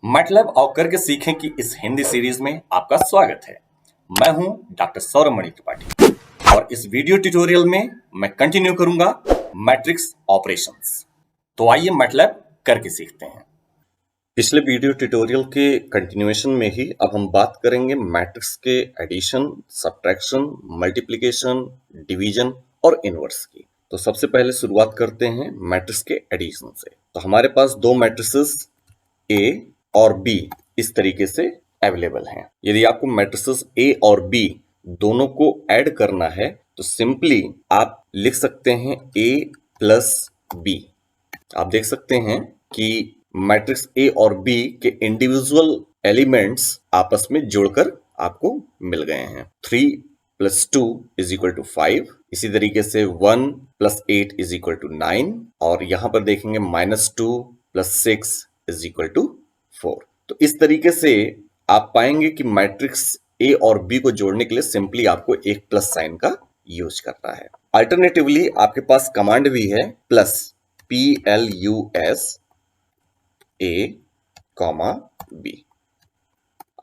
MATLAB और करके सीखें की इस हिंदी सीरीज में आपका स्वागत है। मैं हूं डॉक्टर सौरभ मणि त्रिपाठी और इस वीडियो ट्यूटोरियल में मैं कंटिन्यू करूंगा मैट्रिक्स ऑपरेशंस। तो आइए मैटलैब करके सीखते हैं। पिछले वीडियो ट्यूटोरियल के कंटिन्यूएशन में ही अब हम बात करेंगे मैट्रिक्स के एडिशन, सब्ट्रैक्शन, मल्टीप्लिकेशन, डिवीजन और इनवर्स की। तो सबसे पहले शुरुआत करते हैं मैट्रिक्स के एडिशन से। तो हमारे पास दो मैट्रिसेस A और B इस तरीके से अवेलेबल हैं। यदि आपको मैट्रिसेस A और B दोनों को ऐड करना है तो सिंपली आप लिख सकते हैं A प्लस B। आप देख सकते हैं कि मैट्रिक्स A और B के इंडिविजुअल एलिमेंट्स आपस में जोड़कर आपको मिल गए हैं। 3 प्लस 2 इज इक्वल टू 5। इसी तरीके से 1 प्लस 8 इज इक्वल टू 9 और यहां पर देखेंगे -2 प्लस 6 इज इक्वल टू 4। तो इस तरीके से आप पाएंगे कि मैट्रिक्स A और B को जोड़ने के लिए सिंपली आपको एक प्लस साइन का यूज करना है। अल्टरनेटिवली आपके पास कमांड भी है प्लस PLUS A, B।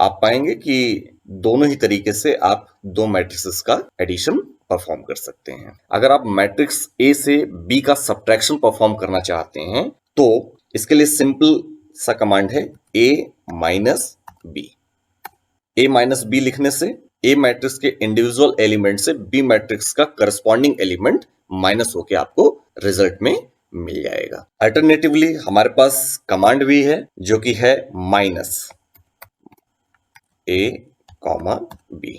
आप पाएंगे कि दोनों ही तरीके से आप दो मैट्रिसेस का एडिशन परफॉर्म कर सकते हैं। अगर आप मैट्रिक्स A से B का सब्ट्रैक्शन परफॉर्म करना चाहते हैं तो इसके लिए सिंपल सा कमांड है A minus B। A minus B लिखने से A मैट्रिक्स के इंडिविजुअल एलिमेंट से B मैट्रिक्स का करस्पॉन्डिंग एलिमेंट माइनस होके आपको रिजल्ट में मिल जाएगा। अल्टरनेटिवली हमारे पास कमांड भी है जो कि है माइनस A, B।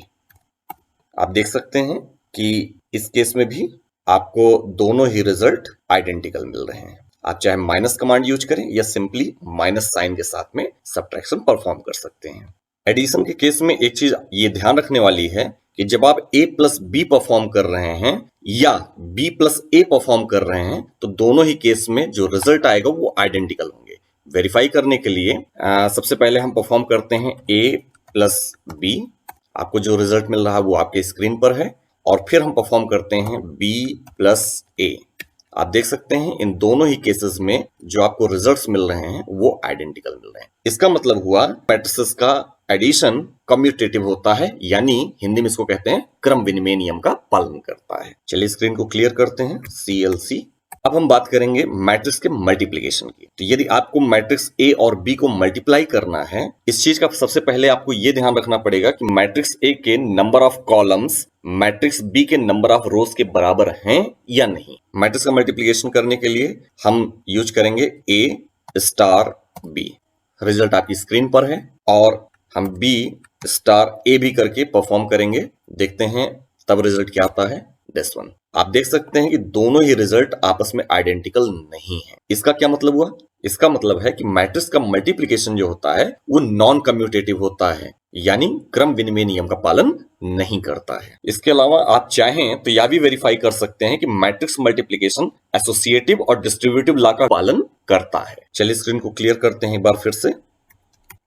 आप देख सकते हैं कि इस केस में भी आपको दोनों ही रिजल्ट आइडेंटिकल मिल रहे हैं। आप चाहे माइनस कमांड यूज करें या सिंपली माइनस साइन के साथ में सब्ट्रैक्शन परफॉर्म कर सकते हैं। एडिशन के केस में एक चीज ये ध्यान रखने वाली है कि जब आप A प्लस B परफॉर्म कर रहे हैं या B प्लस A परफॉर्म कर रहे हैं तो दोनों ही केस में जो रिजल्ट आएगा वो आइडेंटिकल होंगे। वेरीफाई करने के लिए सबसे पहले हम परफॉर्म करते हैं A प्लस B। आपको जो रिजल्ट मिल रहा है वो आपके स्क्रीन पर है और फिर हम परफॉर्म करते हैं B प्लस A। आप देख सकते हैं इन दोनों ही केसेस में जो आपको रिजल्ट्स मिल रहे हैं वो आइडेंटिकल मिल रहे हैं। इसका मतलब हुआ मैट्रिसेस का एडिशन कम्यूटेटिव होता है, यानी हिंदी में इसको कहते हैं क्रम विनिमय नियम का पालन करता है। चलिए स्क्रीन को क्लियर करते हैं CLC। अब हम बात करेंगे मैट्रिक्स के मल्टीप्लिकेशन की। तो यदि आपको मैट्रिक्स A और B को मल्टीप्लाई करना है, इस चीज का सबसे पहले आपको यह ध्यान रखना पड़ेगा कि मैट्रिक्स A के number of columns matrix B के नंबर ऑफ रोज के बराबर हैं या नहीं। मैट्रिक्स का मल्टीप्लिकेशन करने के लिए हम यूज करेंगे A स्टार B। रिजल्ट आपकी स्क्रीन पर है और हम B स्टार A भी करके परफॉर्म करेंगे। देखते हैं तब रिजल्ट क्या आता है। This one. आप देख सकते हैं कि दोनों ही रिजल्ट आपस में आइडेंटिकल नहीं है। इसका क्या मतलब हुआ? इसका मतलब है कि मैट्रिक्स का मल्टीप्लिकेशन जो होता है वो नॉन कम्यूटेटिव होता है, यानी क्रम विनिमय नियम का पालन नहीं करता है। इसके अलावा आप चाहें तो यह भी वेरीफाई कर सकते हैं कि मैट्रिक्स मल्टीप्लिकेशन एसोसिएटिव और डिस्ट्रीब्यूटिव लॉ का पालन करता है। चलिए स्क्रीन को क्लियर करते हैं एक बार फिर से।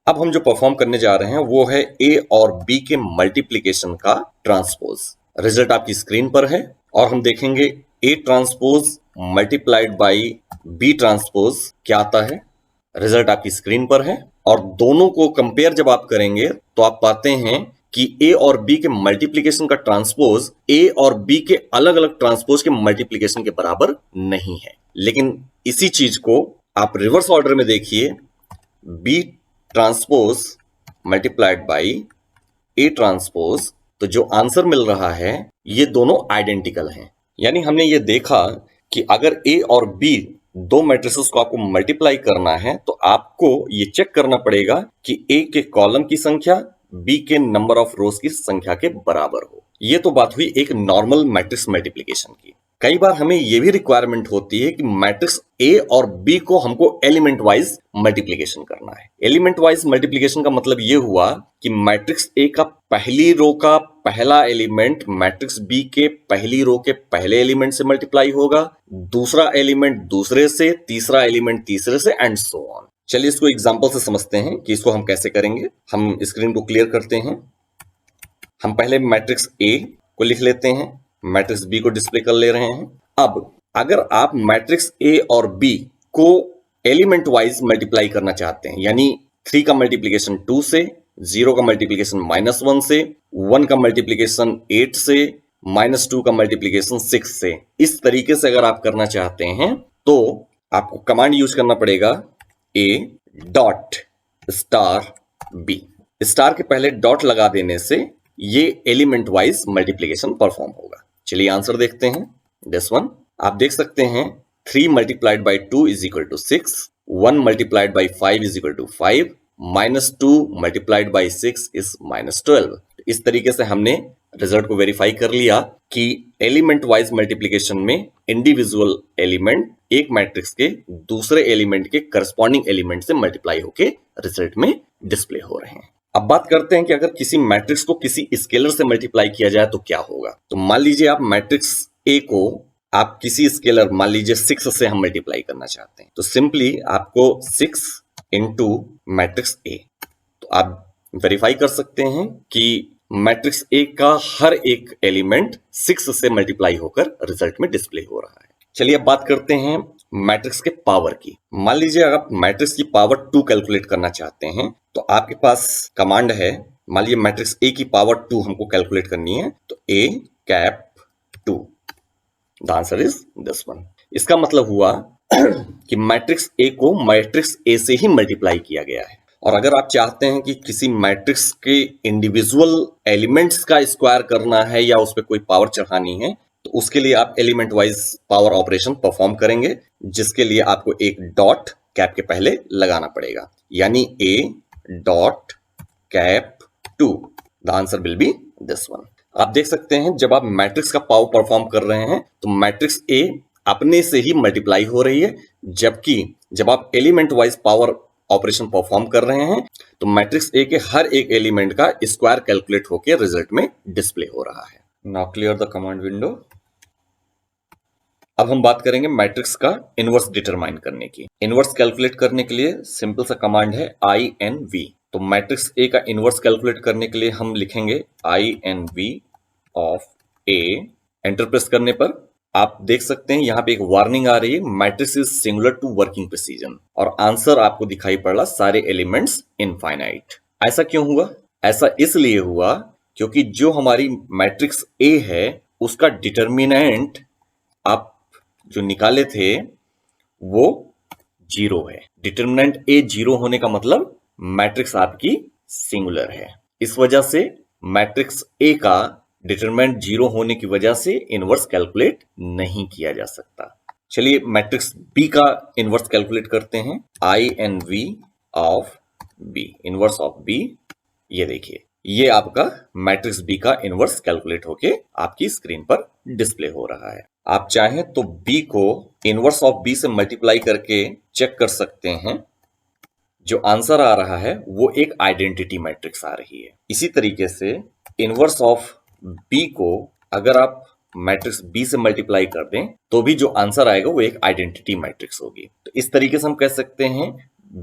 अब हम जो परफॉर्म करने जा रहे हैं वो है A और B के मल्टीप्लिकेशन का ट्रांसपोज। रिजल्ट आपकी स्क्रीन पर है और हम देखेंगे A transpose multiplied by B transpose क्या आता है। रिजल्ट आपकी स्क्रीन पर है और दोनों को कंपेयर जब आप करेंगे तो आप पाते हैं कि A और B के मल्टीप्लिकेशन का ट्रांसपोज A और B के अलग अलग ट्रांसपोज के मल्टीप्लिकेशन के बराबर नहीं है। लेकिन इसी चीज को आप रिवर्स ऑर्डर में देखिए, B transpose multiplied by A transpose, तो जो आंसर मिल रहा है ये दोनों आइडेंटिकल हैं। यानी हमने ये देखा कि अगर A और B दो मैट्रिसेस को आपको मल्टीप्लाई करना है तो आपको ये चेक करना पड़ेगा कि A के कॉलम की संख्या B के नंबर ऑफ रोज की संख्या के बराबर हो। ये तो बात हुई एक नॉर्मल मैट्रिक्स मल्टीप्लिकेशन की। कई बार हमें यह भी रिक्वायरमेंट होती है कि मैट्रिक्स A और B को हमको एलिमेंट वाइज मल्टीप्लिकेशन करना है। एलिमेंट वाइज मल्टीप्लिकेशन का मतलब यह हुआ कि मैट्रिक्स A का पहली रो का पहला एलिमेंट मैट्रिक्स B के पहली रो के पहले एलिमेंट से मल्टीप्लाई होगा, दूसरा एलिमेंट दूसरे से, तीसरा एलिमेंट तीसरे से एंड सो ऑन। चलिए इसको एग्जांपल से समझते हैं कि इसको हम कैसे करेंगे। हम स्क्रीन को क्लियर करते हैं। हम पहले मैट्रिक्स A को लिख लेते हैं, मैट्रिक्स B को डिस्प्ले कर ले रहे हैं। अब अगर आप मैट्रिक्स A और B को एलिमेंट वाइज मल्टीप्लाई करना चाहते हैं, यानी 3 का मल्टीप्लीकेशन 2 से, 0 का मल्टीप्लीकेशन -1 से, 1 का मल्टीप्लीकेशन 8 से, -2 का मल्टीप्लीकेशन 6 से। इस तरीके से अगर आप करना चाहते हैं तो आपको कमांड यूज करना पड़ेगा a dot star b। Star के पहले डॉट लगा देने से ये एलिमेंट वाइज मल्टीप्लीकेशन परफॉर्म होगा। चलिए आंसर देखते हैं। दिस वन आप देख सकते हैं 3 multiplied by 2 is equal to 6, 1 multiplied by 5 is equal to 5, -2 multiplied by 6 is -12। इस तरीके से हमने रिजल्ट को वेरीफाई कर लिया कि एलिमेंट वाइज मल्टीप्लीकेशन में इंडिविजुअल एलिमेंट एक मैट्रिक्स के दूसरे एलिमेंट के करस्पॉन्डिंग एलिमेंट से मल्टीप्लाई होके रिजल्ट में डिस्प्ले हो रहे हैं। अब बात करते हैं कि अगर किसी मैट्रिक्स को किसी स्केलर से मल्टीप्लाई किया जाए तो क्या होगा। तो मान लीजिए आप मैट्रिक्स ए को आप किसी स्केलर मान लीजिए 6 से हम मल्टीप्लाई करना चाहते हैं, तो सिंपली आपको 6 इंटू मैट्रिक्स ए, तो आप वेरीफाई कर सकते हैं कि मैट्रिक्स ए का हर एक एलिमेंट 6 से मल्टीप्लाई होकर रिजल्ट में डिस्प्ले हो रहा है। चलिए अब बात करते हैं मैट्रिक्स के पावर की। मान लीजिए अगर आप मैट्रिक्स की पावर 2 कैलकुलेट करना चाहते हैं तो आपके पास कमांड है, मान लीजिए मैट्रिक्स ए की पावर 2 हमको कैलकुलेट करनी है, तो A cap 2, the answer is this one. इसका मतलब हुआ कि मैट्रिक्स ए को मैट्रिक्स ए से ही मल्टीप्लाई किया गया है। और अगर आप चाहते हैं कि किसी मैट्रिक्स के इंडिविजुअल एलिमेंट्स का स्क्वायर करना है या उस पर कोई पावर चढ़ानी है, तो उसके लिए आप element wise power operation perform करेंगे, जिसके लिए आपको एक डॉट कैप के पहले लगाना पड़ेगा, यानी ए dot cap 2, the answer will be this one. आप देख सकते हैं जब आप मैट्रिक्स का पावर परफॉर्म कर रहे हैं तो मैट्रिक्स ए अपने से ही मल्टीप्लाई हो रही है, जबकि जब आप element wise power operation perform कर रहे हैं तो मैट्रिक्स ए के हर एक एलिमेंट का स्क्वायर कैलकुलेट होकर रिजल्ट में डिस्प्ले हो रहा है। Now clear the command window. अब हम बात करेंगे मैट्रिक्स का इनवर्स डिटरमाइन करने की। इनवर्स कैलकुलेट करने के लिए सिंपल सा कमांड है INV। तो मैट्रिक्स ए का इनवर्स कैलकुलेट करने के लिए हम लिखेंगे INV of A. Enter press करने पर आप देख सकते हैं यहाँ पे एक वार्निंग आ रही है, matrix is singular to working precision, और आंसर आपको दिखाई पड़ रहा सारे एलिमेंट्स इनफाइनाइट। ऐसा क्यों हुआ? ऐसा इसलिए हुआ क्योंकि जो हमारी मैट्रिक्स ए है उसका डिटर्मिनेंट आप जो निकाले थे वो 0 है। डिटर्मिनेंट ए 0 होने का मतलब मैट्रिक्स आपकी सिंगुलर है। इस वजह से मैट्रिक्स ए का डिटर्मिनेंट 0 होने की वजह से इनवर्स कैलकुलेट नहीं किया जा सकता। चलिए मैट्रिक्स बी का इनवर्स कैलकुलेट करते हैं। INV of B, inverse of B. ये देखिए ये आपका मैट्रिक्स बी का इनवर्स कैलकुलेट होके आपकी स्क्रीन पर डिस्प्ले हो रहा है। आप चाहें तो बी को इनवर्स ऑफ बी से मल्टीप्लाई करके चेक कर सकते हैं। जो आंसर आ रहा है वो एक आइडेंटिटी मैट्रिक्स आ रही है। इसी तरीके से इनवर्स ऑफ बी को अगर आप मैट्रिक्स बी से मल्टीप्लाई कर दें तो भी जो आंसर आएगा वो एक आइडेंटिटी मैट्रिक्स होगी। तो इस तरीके से हम कह सकते हैं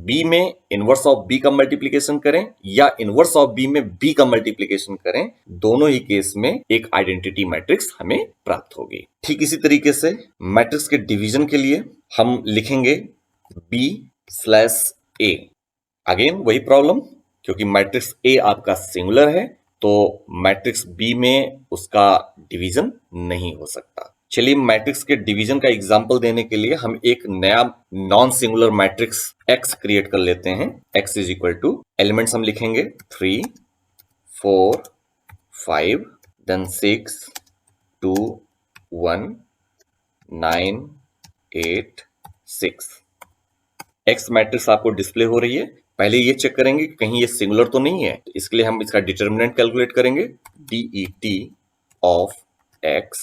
बी में इनवर्स ऑफ बी का मल्टीप्लिकेशन करें या इनवर्स ऑफ बी में बी का मल्टीप्लिकेशन करें, दोनों ही केस में एक आइडेंटिटी मैट्रिक्स हमें प्राप्त होगी। ठीक इसी तरीके से मैट्रिक्स के डिवीजन के लिए हम लिखेंगे B/A। अगेन वही प्रॉब्लम, क्योंकि मैट्रिक्स ए आपका सिंगुलर है तो मैट्रिक्स बी में उसका डिवीजन नहीं हो सकता। चलिए मैट्रिक्स के डिवीजन का एग्जांपल देने के लिए हम एक नया non singular matrix X create कर लेते हैं। X is equal two elements हम लिखेंगे 3, 4, 5, देन 6, 2, 1, 9, 8, 6। X मैट्रिक्स आपको डिस्प्ले हो रही है। पहले ये चेक करेंगे कि कहीं ये सिंगुलर तो नहीं है, तो इसके लिए हम इसका डिटर्मिनेंट कैलकुलेट करेंगे। DET of X,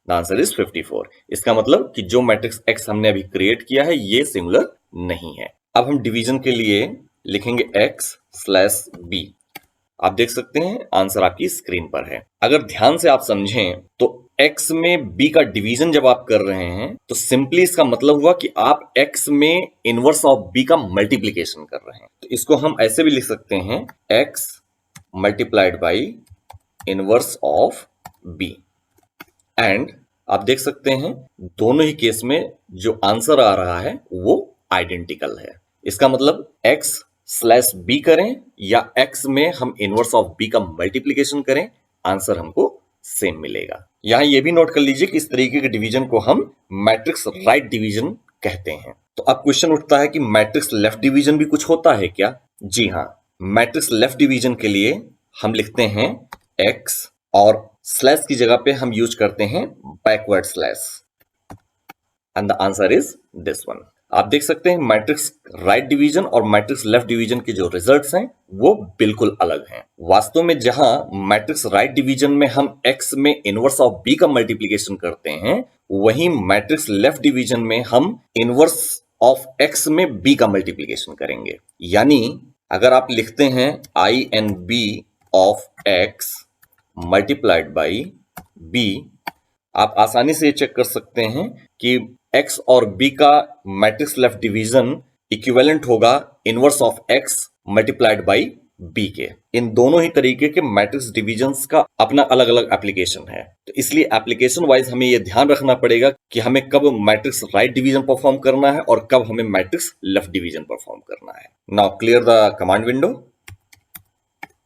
the answer is 54। इसका मतलब कि जो मैट्रिक्स X हमने अभी क्रिएट किया है ये सिंगुलर नहीं है। अब हम डिवीजन के लिए लिखेंगे X/B। आप देख सकते हैं आंसर आपकी स्क्रीन पर है। अगर ध्यान से आप समझें तो X में B का डिवीजन जब आप कर रहे हैं तो सिंपली इसका मतलब हुआ कि आप X में इनवर्स ऑफ B का मल्टीप्लिकेशन कर रहे हैं। तो इसको हम ऐसे भी लिख सकते हैं X multiplied by inverse of B। And आप देख सकते हैं दोनों ही केस में जो आंसर आ रहा है वो आइडेंटिकल है। इसका मतलब X स्लैश बी करें या x में हम इनवर्स ऑफ b का मल्टीप्लीकेशन करें, आंसर हमको सेम मिलेगा। यहां ये भी नोट कर लीजिए कि इस तरीके के डिवीजन को हम मैट्रिक्स राइट डिवीजन कहते हैं। तो अब क्वेश्चन उठता है कि मैट्रिक्स लेफ्ट डिवीजन भी कुछ होता है क्या? जी हां, मैट्रिक्स लेफ्ट डिवीजन के लिए हम लिखते हैं x और स्लैश की जगह पे हम यूज करते हैं backward slash, and the answer is this one. आप देख सकते हैं मैट्रिक्स राइट डिवीजन और मैट्रिक्स लेफ्ट डिवीजन के जो रिजल्ट्स हैं वो बिल्कुल अलग हैं। वास्तव में जहां मैट्रिक्स राइट डिवीजन में हम x में इनवर्स ऑफ b का मल्टीप्लिकेशन करते हैं, वहीं मैट्रिक्स लेफ्ट डिवीजन में हम इनवर्स ऑफ x में b का मल्टीप्लिकेशन करेंगे। यानी अगर आप लिखते हैं i and b of x multiplied by b, आप आसानी से चेक कर सकते हैं कि x और b का मैट्रिक्स लेफ्ट डिवीजन इक्विवेलेंट होगा inverse of x multiplied by b के। इन दोनों ही तरीके के मैट्रिक्स डिवीजन्स का अपना अलग अलग एप्लीकेशन है, तो इसलिए एप्लीकेशन वाइज हमें यह ध्यान रखना पड़ेगा कि हमें कब मैट्रिक्स राइट डिवीजन परफॉर्म करना है और कब हमें मैट्रिक्स लेफ्ट डिवीजन परफॉर्म करना है। Now clear the command window.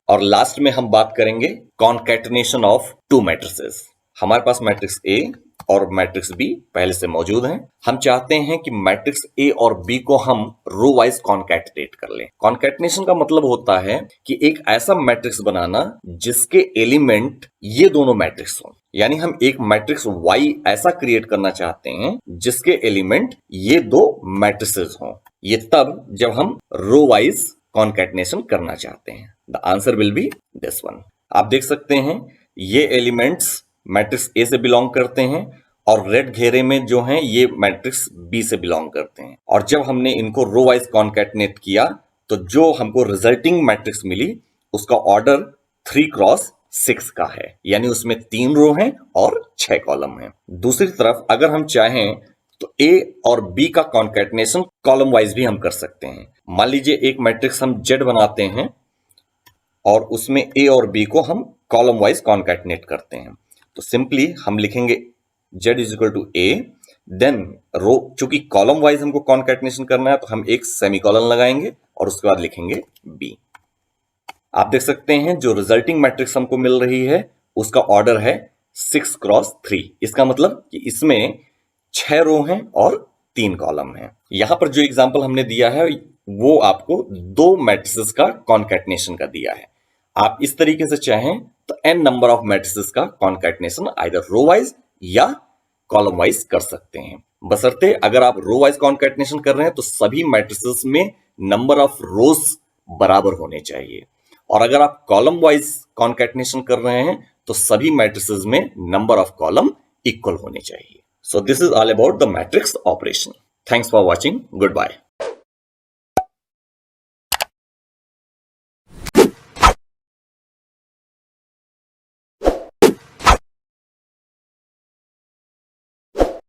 और लास्ट में हम बात करेंगे कॉन्कैटिनेशन ऑफ टू मैट्रिसेस। हमारे पास मैट्रिक्स A और मैट्रिक्स B पहले से मौजूद हैं। हम चाहते हैं कि मैट्रिक्स A और B को हम रो वाइज कॉन्कैटिनेट कर लें। कॉन्कैटिनेशन का मतलब होता है कि एक ऐसा मैट्रिक्स बनाना जिसके एलिमेंट ये दोनों मैट्रिक्स हों। यानी हम एक मैट्रिक्स Y ऐसा क्रिएट करना चाहते हैं जिसके एलिमेंट ये दो मैट्रिसेस हों। ये तब जब हम रो वाइज कॉन्कैटिनेशन करना चाहते हैं। The answer will be this one. आप देख सकते हैं ये एलिमेंट्स मैट्रिक्स ए से बिलोंग करते हैं और रेड घेरे में जो हैं ये मैट्रिक्स बी से बिलोंग करते हैं। और जब हमने इनको रो वाइज कॉन्कैटिनेट किया तो जो हमको रिजल्टिंग मैट्रिक्स मिली उसका ऑर्डर 3 क्रॉस 6 का है, यानी उसमें 3 रो हैं और 6 कॉलम हैं। दूसरी तरफ अगर हम चाहें तो ए और बी का कॉन्कैटिनेशन कॉलम वाइज भी हम कर सकते हैं। मान लीजिए एक मैट्रिक्स हम जेड बनाते हैं और उसमें ए और बी को हम कॉलम वाइज कॉन्कैटिनेट करते हैं। तो सिंपली हम लिखेंगे z is equal to A, then row, चूंकि कॉलम वाइज हमको कॉन्कैटिनेशन करना है तो हम एक सेमीकोलन लगाएंगे और उसके बाद लिखेंगे b। आप देख सकते हैं जो रिजल्टिंग मैट्रिक्स हमको मिल रही है उसका ऑर्डर है 6 क्रॉस 3। इसका मतलब कि इसमें 6 रो हैं और 3 कॉलम हैं। यहां पर जो एग्जांपल हमने दिया है वो आपको 2 मैट्रिसेस का कॉन्कैटिनेशन का दिया है। आप इस तरीके से चाहें तो n नंबर ऑफ मैट्रिसेस का कॉन्कैटिनेशन आइदर रो वाइज या कॉलम वाइज कर सकते हैं, बशर्ते अगर आप रो वाइज कॉन्कैटिनेशन कर रहे हैं तो सभी मैट्रिसेस में नंबर ऑफ रोज बराबर होने चाहिए, और अगर आप कॉलम वाइज कॉन्कैटिनेशन कर रहे हैं तो सभी मैट्रिसेस में नंबर ऑफ कॉलम इक्वल होने चाहिए। So this is all about the matrix operation. Thanks for watching. Good bye.